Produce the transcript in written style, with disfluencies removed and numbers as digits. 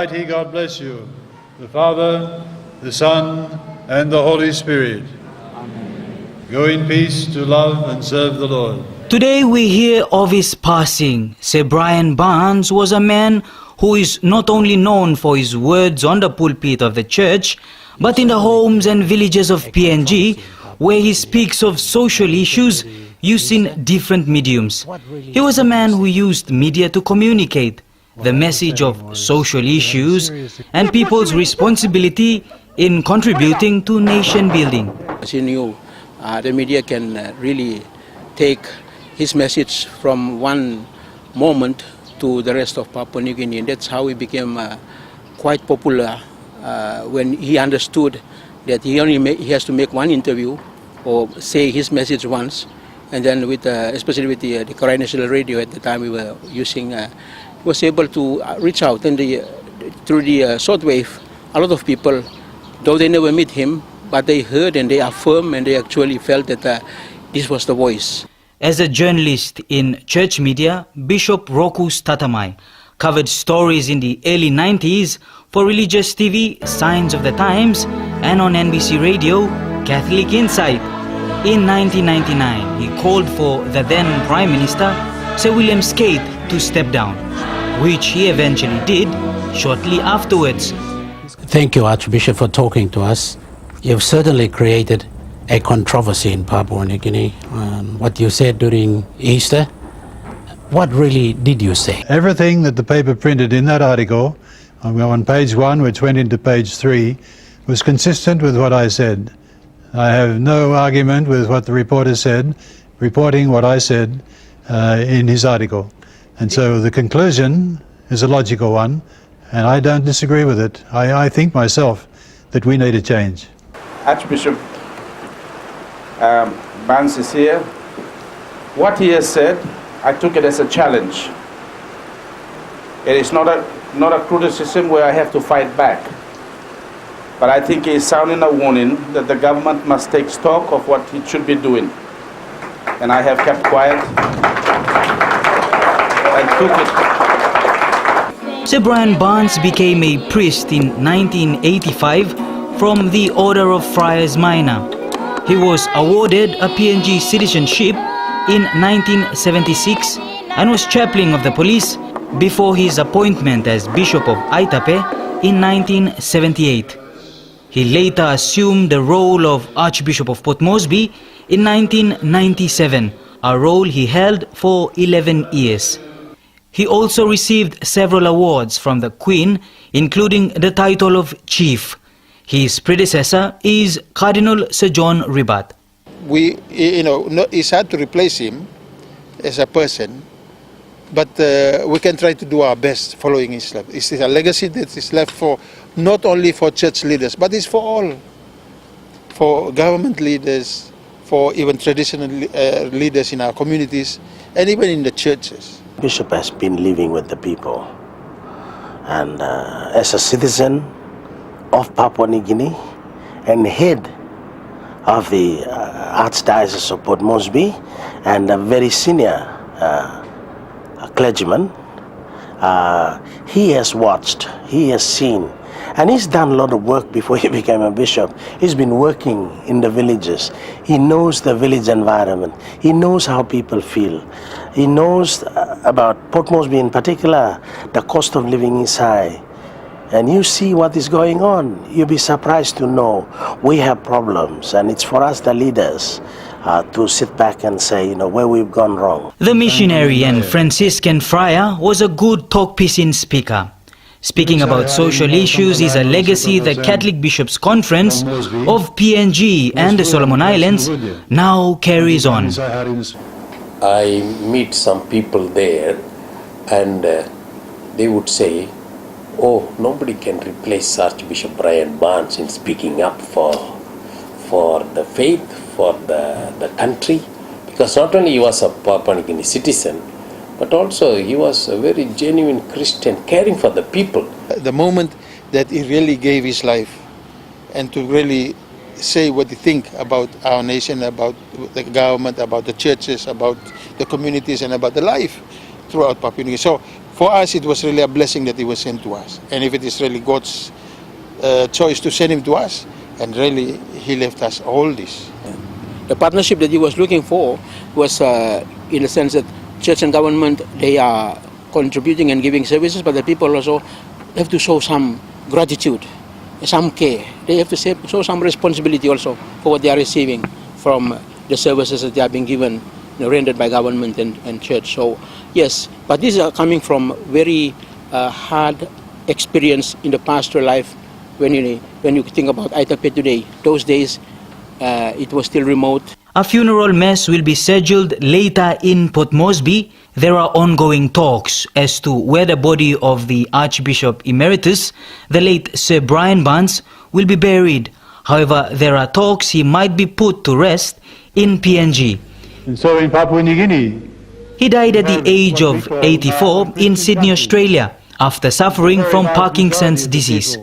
Almighty God bless you, the Father, the Son, and the Holy Spirit. Amen. Go in peace to love and serve the Lord. Today we hear of his passing. Sir Brian Barnes was a man who is not only known for his words on the pulpit of the church, but in the homes and villages of PNG, where he speaks of social issues using different mediums. He was a man who used media to communicate the message of social issues and people's responsibility in contributing to nation building. As he knew, the media can really take his message from one moment to the rest of Papua New Guinea, and that's how he became quite popular when he understood that he has to make one interview or say his message once, and then with especially with the Korea National Radio at the time we were using, was able to reach out, and through the shortwave, a lot of people, though they never meet him, but they heard and they affirmed and they actually felt that this was the voice. As a journalist in church media, Bishop Rokus Tatamai covered stories in the early 90s for Religious TV, Signs of the Times, and on NBC Radio, Catholic Insight. In 1999, he called for the then Prime Minister, Sir William Skate, to step down, which he eventually did shortly afterwards. Thank you, Archbishop, for talking to us. You've certainly created a controversy in Papua New Guinea. What you said during Easter, what really did you say? Everything that the paper printed in that article, on page 1, which went into page 3, was consistent with what I said. I have no argument with what the reporter said, reporting what I said in his article. And so the conclusion is a logical one, and I don't disagree with it. I think myself that we need a change. Archbishop Barnes is here. What he has said, I took it as a challenge. It is not a criticism where I have to fight back. But I think he is sounding a warning that the government must take stock of what it should be doing. And I have kept quiet and took it. Sir Brian Barnes became a priest in 1985 from the Order of Friars Minor. He was awarded a PNG citizenship in 1976 and was chaplain of the police before his appointment as Bishop of Aitape in 1978. He later assumed the role of Archbishop of Port Moresby in 1997, a role he held for 11 years. He also received several awards from the Queen, including the title of Chief. His predecessor is Cardinal Sir John Ribat. It's hard to replace him as a person, but we can try to do our best following his life. It's a legacy that is left for not only for church leaders, but it's for all, for government leaders, for even traditional leaders in our communities, and even in the churches. Bishop has been living with the people, and as a citizen of Papua New Guinea and head of the Archdiocese of Port Moresby and a very senior clergyman, he has watched, he has seen, and he's done a lot of work before he became a bishop. He's been working in the villages. He knows the village environment. He knows how people feel. He knows about Port Moresby in particular. The cost of living is high. And you see what is going on. You'll be surprised to know we have problems, and it's for us, the leaders, to sit back and say, where we've gone wrong. The missionary and Franciscan friar was a good talk-pissing speaker. Speaking about social issues is a legacy the Catholic Bishops' Conference of PNG and the Solomon Islands now carries on. I meet some people there, and they would say, oh, nobody can replace Archbishop Brian Barnes in speaking up for the faith, for the country, because not only he was a Papua New Guinea citizen, but also he was a very genuine Christian, caring for the people. The moment that he really gave his life and to really say what he thinks about our nation, about the government, about the churches, about the communities, and about the life throughout Papua New Guinea. So For us, it was really a blessing that he was sent to us. And if it is really God's choice to send him to us, and really he left us all this. The partnership that he was looking for was in the sense that church and government, they are contributing and giving services, but the people also have to show some gratitude, some care. They have to show some responsibility also for what they are receiving from the services that they are being given, rendered by government and church. So yes, but these are coming from very hard experience in the pastoral life. When you think about Aitape today, those days it was still remote. A funeral mass will be scheduled later in Port Moresby. There are ongoing talks as to where the body of the Archbishop Emeritus, the late Sir Brian Barnes, will be buried. However, there are talks he might be put to rest in PNG. And so in Papua New Guinea, He died at the age of 84 in Sydney, Australia, after suffering from Parkinson's disease.